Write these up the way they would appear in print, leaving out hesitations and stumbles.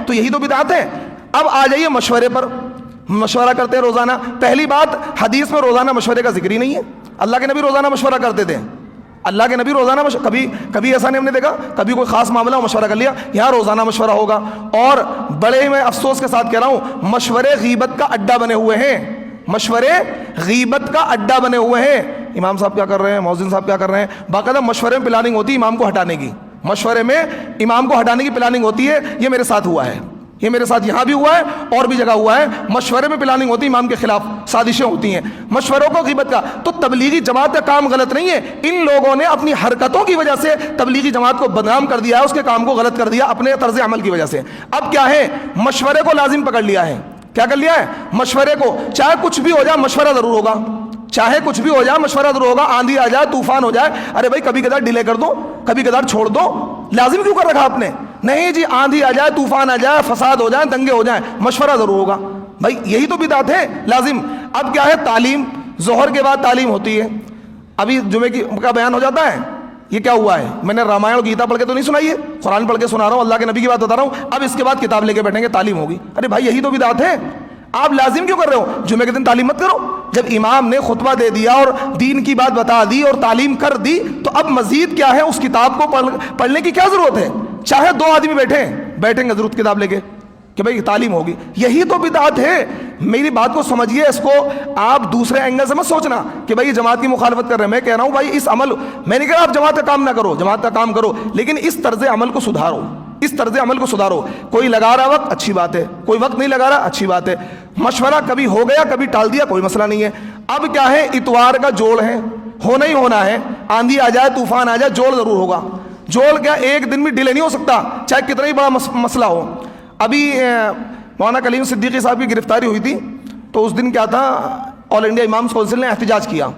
تو یہی تو بدعت ہے. اب آ جائیے مشورے پر. مشورہ کرتے ہیں روزانہ. پہلی بات, حدیث میں روزانہ مشورے کا ذکر ہی نہیں ہے. اللہ کے نبی روزانہ مشورہ کرتے تھے. اللہ کے نبی روزانہ کبھی ایسا نہیں ہم نے دیکھا کبھی کوئی خاص معاملہ ہو مشورہ کر لیا. یہاں روزانہ مشورہ ہوگا. اور بڑے ہی میں افسوس کے ساتھ کہہ رہا ہوں, مشورے غیبت کا اڈا بنے ہوئے ہیں. مشورے غیبت کا اڈا بنے ہوئے ہیں. امام صاحب کیا کر رہے ہیں, مؤذن صاحب کیا کر رہے ہیں, باقاعدہ مشورے میں پلاننگ ہوتی ہے امام کو ہٹانے کی. مشورے میں امام کو ہٹانے کی پلاننگ ہوتی ہے. یہ میرے ساتھ ہوا ہے, یہ میرے ساتھ یہاں بھی ہوا ہے اور بھی جگہ ہوا ہے. مشورے میں پلاننگ ہوتی ہے, امام کے خلاف سازشیں ہوتی ہیں. مشوروں کو غیبت کا. تو تبلیغی جماعت کا کام غلط نہیں ہے. ان لوگوں نے اپنی حرکتوں کی وجہ سے تبلیغی جماعت کو بدنام کر دیا ہے, اس کے کام کو غلط کر دیا اپنے طرز عمل کی وجہ سے. اب کیا ہے, مشورے کو لازم پکڑ لیا ہے. کیا کر لیا ہے, مشورے کو. چاہے کچھ بھی ہو جائے مشورہ ضرور ہوگا. چاہے کچھ بھی ہو جائے مشورہ ضرور ہوگا. آندھی آ جائے, طوفان ہو جائے, ارے بھائی کبھی کبھار ڈیلے کر دو, کبھی کبھار چھوڑ دو. لازم کیوں کر رکھا آپ نے؟ نہیں جی, آندھی آ جائے, طوفان آ جائے, فساد ہو جائے, دنگے ہو جائیں, مشورہ ضرور ہوگا. بھائی یہی تو بدعت ہے, لازم. اب کیا ہے, تعلیم. ظہر کے بعد تعلیم ہوتی ہے. ابھی جمعے کا بیان ہو جاتا ہے. یہ کیا ہوا ہے, میں نے رامائن اور گیتا پڑھ کے تو نہیں سنائی ہے, قرآن پڑھ کے سنا رہا ہوں, اللہ کے نبی کی بات بتا رہا ہوں. اب اس کے بعد کتاب لے کے بیٹھیں گے, تعلیم ہوگی. ارے بھائی یہی تو بدعت ہے. آپ لازم کیوں کر رہے ہو؟ جمعے کے دن تعلیم مت کرو. جب امام نے خطبہ دے دیا اور دین کی بات بتا دی اور تعلیم کر دی, تو اب مزید کیا ہے, اس کتاب کو پڑھنے کی کیا ضرورت ہے؟ چاہے 2 آدمی بیٹھیں گے ضرورت کتاب لے کے کہ بھائی تعلیم ہوگی. یہی تو بدعت ہے. میری بات کو سمجھیے, اس کو آپ دوسرے اینگل سے مت سوچنا کہ بھائی جماعت کی مخالفت کر رہے ہیں. میں کہہ رہا ہوں بھائی اس عمل, میں نہیں کہہ رہا آپ جماعت کا کام نہ کرو, جماعت کا کام کرو, لیکن اس طرز عمل کو سدھارو. اس طرز عمل کو سدھارو. کوئی لگا رہا وقت, اچھی بات ہے. کوئی وقت نہیں لگا رہا, اچھی بات ہے. مشورہ کبھی ہو گیا, کبھی ٹال دیا, کوئی مسئلہ نہیں ہے. اب کیا ہے, اتوار کا جوڑ ہے, ہونا ہی ہونا ہے. آندھی آ جائے, طوفان آ جائے, جوڑ ضرور ہوگا. جوڑ کیا ایک دن بھی ڈیلے نہیں ہو سکتا, چاہے کتنا ہی بڑا مسئلہ ہو. ابھی مولانا کلیم صدیقی صاحب کی گرفتاری ہوئی تھی, تو اس دن کیا تھا, آل انڈیا امامز کونسل نے احتجاج کیا.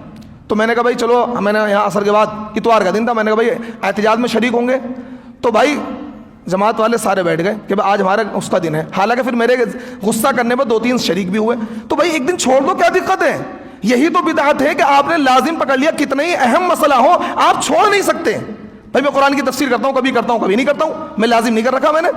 تو میں نے کہا بھائی چلو, میں نے یہاں عصر کے بعد, اتوار کا دن تھا, میں نے کہا بھائی احتجاج میں شریک ہوں گے. تو بھائی جماعت والے سارے بیٹھ گئے کہ آج ہمارا اس کا دن ہے. حالانکہ پھر میرے غصہ کرنے پر 2-3 شریک بھی ہوئے. تو بھائی ایک دن چھوڑ دو, کیا دقت ہے؟ یہی تو بدعت ہے کہ آپ نے لازم پکڑ لیا. کتنا ہی اہم مسئلہ ہو آپ چھوڑ نہیں سکتے. بھائی میں قرآن کی تفسیر کرتا ہوں, کبھی کرتا ہوں, کبھی نہیں کرتا ہوں. میں لازم نہیں کر رکھا میں نے.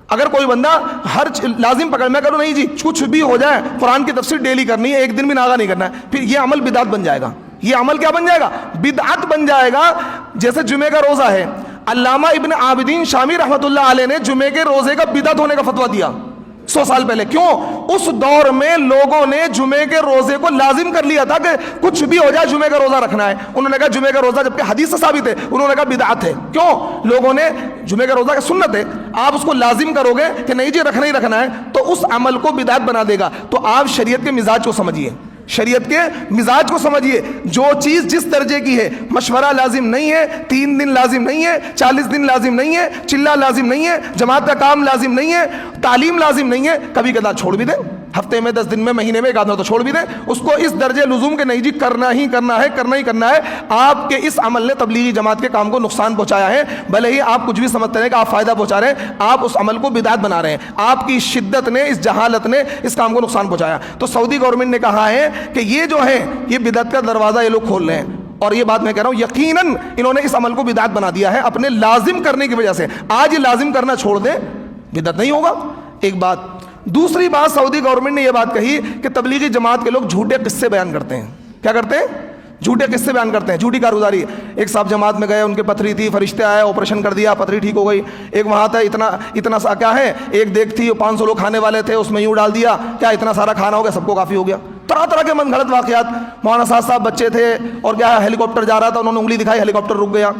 اگر کوئی بندہ ہر لازم پکڑ, میں کروں نہیں جی, کچھ بھی ہو جائے قرآن کی تفسیر ڈیلی کرنی ہے, ایک دن بھی ناغہ نہیں کرنا ہے, پھر یہ عمل بدعت بن جائے گا. یہ عمل کیا بن جائے گا؟ بدعت بن جائے گا. جیسے جمعے کا روزہ ہے, علامہ ابن عابدین شامی رحمۃ اللہ علیہ نے جمعے کے روزے کا بدعت ہونے کا فتویٰ دیا 100 سال پہلے. کیوں؟ اس دور میں لوگوں نے جمعے کے روزے کو لازم کر لیا تھا کہ کچھ بھی ہو جائے جمعے کا روزہ رکھنا ہے. انہوں نے کہا جمعے کا روزہ, جبکہ حدیث سے ثابت ہے, انہوں نے کہا بدعت ہے. کیوں؟ لوگوں نے جمعے کا روزہ کا سنت ہے, آپ اس کو لازم کرو گے کہ نہیں جی رکھنا ہی رکھنا ہے, تو اس عمل کو بدعت بنا دے گا. تو آپ شریعت کے مزاج کو سمجھیے, شریعت کے مزاج کو سمجھیے. جو چیز جس درجے کی ہے, مشورہ لازم نہیں ہے, 3 دن لازم نہیں ہے, 40 دن لازم نہیں ہے, چلہ لازم نہیں ہے, جماعت کا کام لازم نہیں ہے, تعلیم لازم نہیں ہے, کبھی کبھار چھوڑ بھی دیں, ہفتے میں 10 دن میں, مہینے میں 1 آدھ تو چھوڑ بھی دیں. اس کو اس درجے لزوم کے نہیں جی کرنا ہی کرنا ہے, کرنا ہی کرنا ہے. آپ کے اس عمل نے تبلیغی جماعت کے کام کو نقصان پہنچایا ہے. بھلے ہی آپ کچھ بھی سمجھتے ہیں کہ آپ فائدہ پہنچا رہے ہیں, آپ اس عمل کو بدعت بنا رہے ہیں. آپ کی شدت نے, اس جہالت نے اس کام کو نقصان پہنچایا. تو سعودی گورنمنٹ نے کہا ہے کہ یہ جو ہے یہ بدعت کا دروازہ یہ لوگ کھول رہے ہیں. اور یہ بات میں کہہ رہا ہوں, یقیناً انہوں نے اس عمل کو بدعت بنا دیا ہے اپنے لازم کرنے کی وجہ سے. آج یہ لازم کرنا چھوڑ دیں, بدعت نہیں ہوگا. ایک بات. دوسری بات, سعودی گورنمنٹ نے یہ بات کہی کہ تبلیغی جماعت کے لوگ جھوٹے قصے بیان کرتے ہیں. کیا کرتے ہیں؟ جھوٹے قصے بیان کرتے ہیں, جھوٹی کارگزاری. ایک صاحب جماعت میں گئے, ان کے پتھری تھی, فرشتے آئے, آپریشن کر دیا, پتھری ٹھیک ہو گئی. ایک وہاں تھا, اتنا سا کیا ہے, ایک دیگ تھی, 500 لوگ کھانے والے تھے, اس میں یوں ڈال دیا, کیا اتنا سارا کھانا ہو گیا, سب کو کافی ہو گیا. طرح طرح کے من گھڑت واقعات. مولانا صاحب بچے تھے اور کیا ہیلی کاپٹر جا رہا تھا, انہوں نے انگلی دکھائی, ہیلی کاپٹر رک گیا.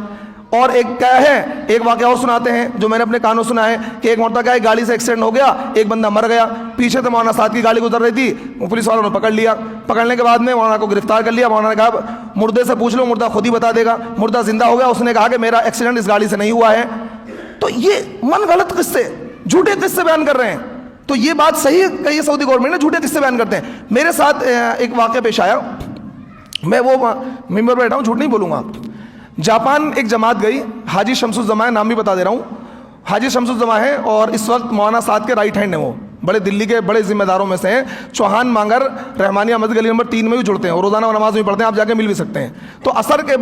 اور ایک کیا ہے, ایک واقعہ اور سناتے ہیں جو میں نے اپنے کانوں سنا ہے کہ ایک مرتبہ کیا ہے, گاڑی سے ایکسیڈنٹ ہو گیا, ایک بندہ مر گیا, پیچھے سے مولانا صاحب کی گاڑی گزر رہی تھی, پولیس والوں نے پکڑ لیا. پکڑنے کے بعد میں مولانا کو گرفتار کر لیا. مولانا نے کہا مردے سے پوچھ لو, مردہ خود ہی بتا دے گا. مردہ زندہ ہو گیا, اس نے کہا کہ میرا ایکسیڈنٹ اس گاڑی سے نہیں ہوا ہے. تو یہ من گھڑت قصے, جھوٹے قصے بیان کر رہے ہیں. تو یہ بات صحیح کہی سعودی گورنمنٹ نے, جھوٹے قصے بیان کرتے ہیں. میرے ساتھ ایک واقعہ پیش آیا, میں وہ ممبر پہ بیٹھا ہوں, جھوٹ نہیں بولوں گا. جاپان ایک جماعت گئی, حاجی شمس الزماں, نام بھی بتا دے رہا ہوں, حاجی شمس الزماں ہے, اور اس وقت مولانا سعد کے رائٹ ہینڈ ہیں. وہ بڑے دلی کے بڑے ذمہ داروں میں سے ہیں. چوہان مانگر رحمانیہ مسجد گلی نمبر 3 میں بھی جڑتے ہیں, اور روزانہ نماز بھی پڑھتے ہیں, آپ جا کے مل بھی سکتے ہیں. تو عصر کے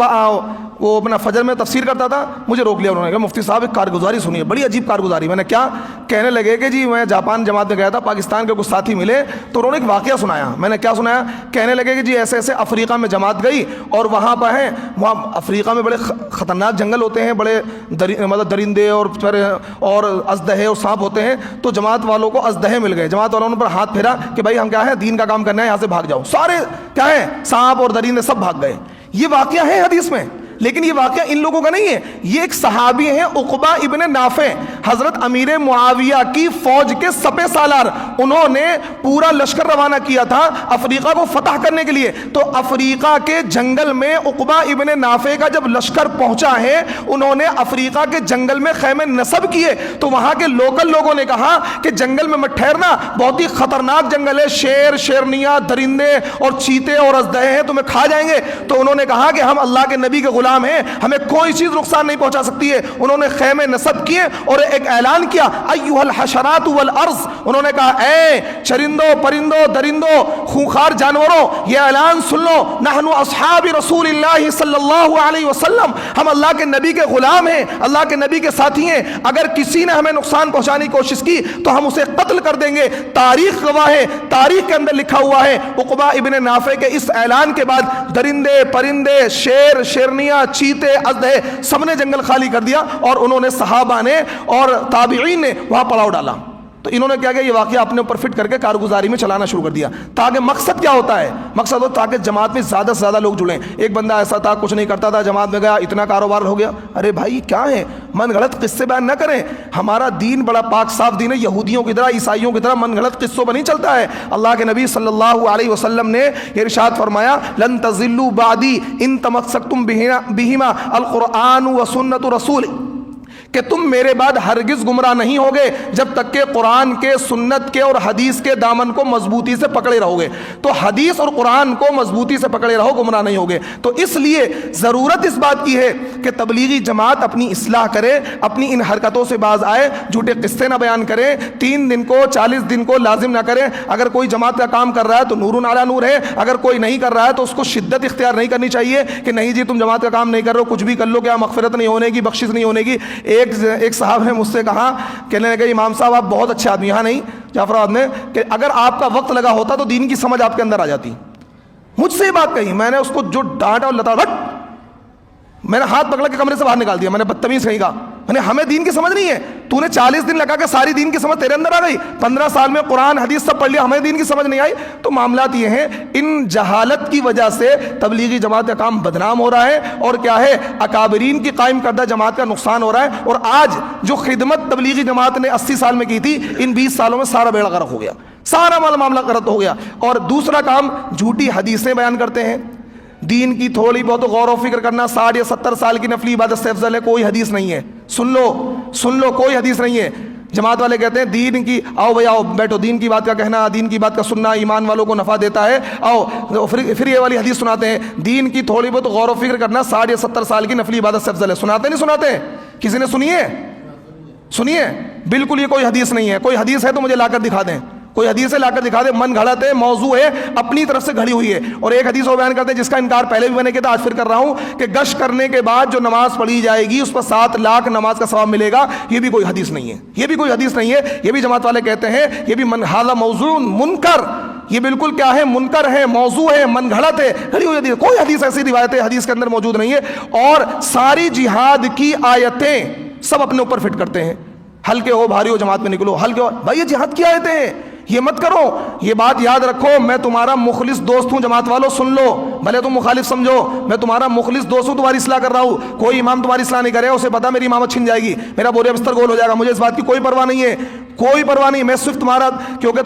وہ اپنا فجر میں تفسیر کرتا تھا, مجھے روک لیا انہوں نے کہا مفتی صاحب ایک کارگزاری سنیے, بڑی عجیب کارگزاری. میں نے کیا؟ کہنے لگے کہ جی میں جاپان جماعت میں گیا تھا, پاکستان کے کچھ ساتھی ملے تو انہوں نے ایک واقعہ سنایا. میں نے کیا سنایا؟ کہنے لگے کہ جی ایسے ایسے افریقہ میں جماعت گئی اور وہاں پہ ہیں, وہاں افریقہ میں بڑے خطرناک جنگل ہوتے ہیں, بڑے مطلب درندے اور اژدہے اور سانپ ہوتے ہیں. تو جماعت والوں کو اژدہے مل گئے, جماعت والوں نے پر ہاتھ پھیرا کہ بھائی ہم کیا ہے دین کا کام کرنا ہے, یہاں سے بھاگ جاؤ. سارے کیا ہے سانپ اور درندے سب بھاگ گئے. یہ واقعہ ہے حدیث میں, لیکن یہ واقعہ ان لوگوں کا نہیں ہے. یہ ایک صحابی ہیں عقبہ ابن نافع, حضرت امیر معاویہ کی فوج کے سپہ سالار. انہوں نے پورا لشکر روانہ کیا تھا افریقہ کو فتح کرنے کے لیے. تو افریقہ کے جنگل میں عقبہ ابن نافع کا جب لشکر پہنچا ہے, انہوں نے افریقہ کے جنگل میں خیمے نصب کیے. تو وہاں کے لوکل لوگوں نے کہا کہ جنگل میں مت ٹھہرنا, بہت ہی خطرناک جنگل ہے, شیر شیرنیاں درندے اور چیتے اور اژدہے ہیں, تمہیں کھا جائیں گے. تو انہوں نے کہا کہ ہم اللہ کے نبی کے غلام ہیں, ہمیں کوئی چیز نقصان نہیں پہنچا سکتی ہے. انہوں نے خیمے نصب کیے اور ایک اعلان کیا, ایھا الحشرات والارض. انہوں نے کہا اے چرندوں پرندوں درندوں خونخوار جانوروں, یہ اعلان سن لو, نحن اصحاب رسول اللہ صلی اللہ علیہ وسلم, ہم اللہ کے نبی کے غلام ہیں, اللہ کے نبی کے ساتھی ہیں. اگر کسی نے ہمیں نقصان پہنچانے کی کوشش کی تو ہم اسے قتل کر دیں گے. تاریخ گواہ ہے, تاریخ کے اندر لکھا ہوا ہے. عقبہ ابن نافع کے اس اعلان کے بعد درندے پرندے شیر شیرنیاں چیتے اژدہے سب نے جنگل خالی کر دیا, اور انہوں نے صحابہ نے اور تابعین نے وہاں پڑاؤ ڈالا. تو انہوں نے کیا کہ یہ واقعہ اپنے اوپر فٹ کر کے کارگزاری میں چلانا شروع کر دیا. تاکہ مقصد کیا ہوتا ہے؟ مقصد ہو تاکہ جماعت میں زیادہ سے زیادہ لوگ جڑیں. ایک بندہ ایسا تھا کچھ نہیں کرتا تھا, جماعت میں گیا اتنا کاروبار ہو گیا. ارے بھائی کیا ہے, من گھڑت قصے بیان نہ کریں. ہمارا دین بڑا پاک صاف دین ہے, یہودیوں کی طرح عیسائیوں کی طرح من گھڑت قصوں پر نہیں چلتا ہے. اللہ کے نبی صلی اللہ علیہ وسلم نے ارشاد فرمایا, لن تضلوا بعدی ان تمسکتم بہما القرآن و سنت رسول, کہ تم میرے بعد ہرگز گمراہ نہیں ہوگے جب تک کہ قرآن کے سنت کے اور حدیث کے دامن کو مضبوطی سے پکڑے رہو گے. تو حدیث اور قرآن کو مضبوطی سے پکڑے رہو, گمراہ نہیں ہوگے. تو اس لیے ضرورت اس بات کی ہے کہ تبلیغی جماعت اپنی اصلاح کرے, اپنی ان حرکتوں سے باز آئے, جھوٹے قصے نہ بیان کرے, 3 دن کو 40 دن کو لازم نہ کرے. اگر کوئی جماعت کا کام کر رہا ہے تو نور علی نور ہے, اگر کوئی نہیں کر رہا ہے تو اس کو شدت اختیار نہیں کرنی چاہیے کہ نہیں جی تم جماعت کا کام نہیں کر رہے ہو, کچھ بھی کر لو, کیا مغفرت نہیں ہونے کی, بخشش نہیں ہونے کی. ایک صاحب نے مجھ سے کہا, کہنے لگے امام صاحب آپ بہت اچھے آدمی, یہاں نہیں جعفر آباد میں, کہ اگر آپ کا وقت لگا ہوتا تو دین کی سمجھ آپ کے اندر آ جاتی. مجھ سے یہ بات کہی, میں نے اس کو جو ڈانٹا اور لتا, میں نے ہاتھ پکڑا کے کمرے سے باہر نکال دیا. میں نے بدتمیز کہیں گا, میں نے ہمیں دین کی سمجھ نہیں ہے, تو نے 40 دن لگا کے ساری دین کی سمجھ تیرے اندر آ گئی, 15 سال میں قرآن حدیث سب پڑھ لیا, ہمیں دین کی سمجھ نہیں آئی. تو معاملات یہ ہیں, ان جہالت کی وجہ سے تبلیغی جماعت کا کام بدنام ہو رہا ہے, اور کیا ہے اکابرین کی قائم کردہ جماعت کا نقصان ہو رہا ہے. اور آج جو خدمت تبلیغی جماعت نے 80 سال میں کی تھی, ان 20 سالوں میں سارا بیڑا غرق ہو گیا, سارا معاملہ غلط ہو گیا. اور دوسرا کام, جھوٹی حدیثیں بیان کرتے ہیں. دین کی تھوڑی بہت غور و فکر کرنا, 60 یا 70 سال کی نفلی عبادت سے افضل ہے, کوئی حدیث نہیں ہے. سن لو کوئی حدیث نہیں ہے. جماعت والے کہتے ہیں دین کی, آؤ بھائی آؤ بیٹھو, دین کی بات کا کہنا, دین کی بات کا سننا ایمان والوں کو نفع دیتا ہے, آؤ. پھر یہ والی حدیث سناتے ہیں, دین کی تھوڑی بہت غور و فکر کرنا 60 یا 70 سال کی نفلی عبادت سے افضل ہے. سناتے نہیں سناتے؟ کسی نے سنیے؟ بالکل یہ کوئی حدیث نہیں ہے. کوئی حدیث ہے تو مجھے لا کر دکھا دیں, کوئی حدیث لا کر دکھا دے. من گھڑت ہے, موضوع ہے, اپنی طرف سے گھڑی ہوئی ہے. اور ایک حدیث وہ بیان کرتے ہیں جس کا انکار پہلے بھی میں نے کیا تھا, آج پھر کر رہا ہوں, کہ گشت کرنے کے بعد جو نماز پڑھی جائے گی اس پر 7 لاکھ نماز کا ثواب ملے گا. یہ بھی کوئی حدیث نہیں ہے, یہ بھی جماعت والے کہتے ہیں یہ بھی ھذا موضوع منکر, یہ بالکل کیا ہے, منکر ہے, موضوع ہے, من گھڑت ہے, گھڑی ہوئی حدیث. کوئی حدیث ایسی روایت حدیث کے اندر موجود نہیں ہے. اور ساری جہاد کی آیتیں سب اپنے اوپر فٹ کرتے ہیں, ہلکے ہو بھاری ہو جماعت میں نکلو, ہلکے ہو. بھائی یہ جہاد کی آیتیں ہیں, یہ مت کرو. یہ بات یاد رکھو, میں تمہارا مخلص دوست ہوں. جماعت والوں سن لو, بھلے تم مخالف سمجھو, میں تمہارا مخلص دوست ہوں, تمہاری اصلاح کر رہا ہوں. کوئی امام تمہاری اصلاح نہیں کرے, اسے پتا میری امامت چھن جائے گی, میرا بوریا بستر گول ہو جائے گا, مجھے اس بات کی کوئی پرواہ نہیں ہے, کوئی پرواہ نہیں. میں صرف تمہارا, کیونکہ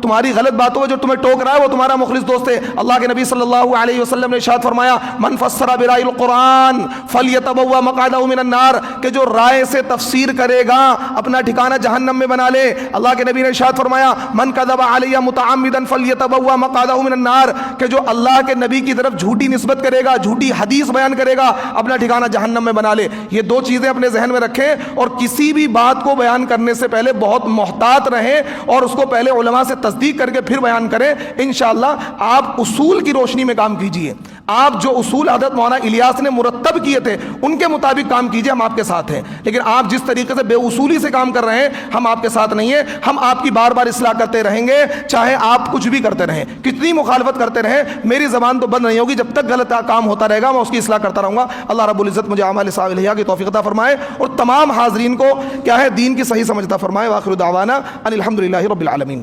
تمہاری غلط باتوں میں جو تمہیں ٹوک رہا ہے وہ تمہارا مخلص دوست ہے. اللہ کے نبی صلی اللہ علیہ وسلم نے ارشاد فرمایا, من فسر برائے القرآن فلیتبوأ مقعدہ من النار, کہ جو رائے سے تفسیر کرے گا اپنا ٹھکانہ جہنم میں بنا لے. اللہ کے نبی نے ارشاد فرمایا, من کذب علی متعمدا فلیتبوأ مقعدہ من النار, کہ جو اللہ کے نبی کی طرف جھوٹی نسبت کرے گا, جھوٹی حدیث بیان کرے گا, اپنا ٹھکانہ جہنم میں بنا لے. یہ 2 چیزیں اپنے ذہن میں رکھیں, اور کسی بھی بات کو بیان کرنے سے پہلے بہت محتاط رہیں اور اس کو پہلے علماء سے تصدیق کر کے پھر بیان کریں. انشاءاللہ آپ اصول کی روشنی میں کام کیجئے. آپ جو اصول حضرت مولانا الیاس نے مرتب کیے تھے ان کے مطابق کام کیجئے, ہم آپ کے ساتھ ہیں. لیکن آپ جس طریقے سے بے اصولی سے کام کر رہے ہیں ہم آپ کے ساتھ نہیں ہیں. ہم آپ کی بار بار اصلاح کرتے رہیں گے چاہے آپ کچھ بھی کرتے رہیں, کتنی مخالفت کرتے رہیں, میری زبان تو بند نہیں ہوگی. جب تک غلط کام ہوتا رہے گا میں اس کی اصلاح کرتا رہوں گا. اللہ رب العزت مجھے اعمال صالحہ کی توفیق عطا فرمائے اور تمام حاضرین کو کیا ہے دین کی صحیح سمجھ عطا فرمائے. وآخر دعوانا ان الحمدللہ رب العالمین.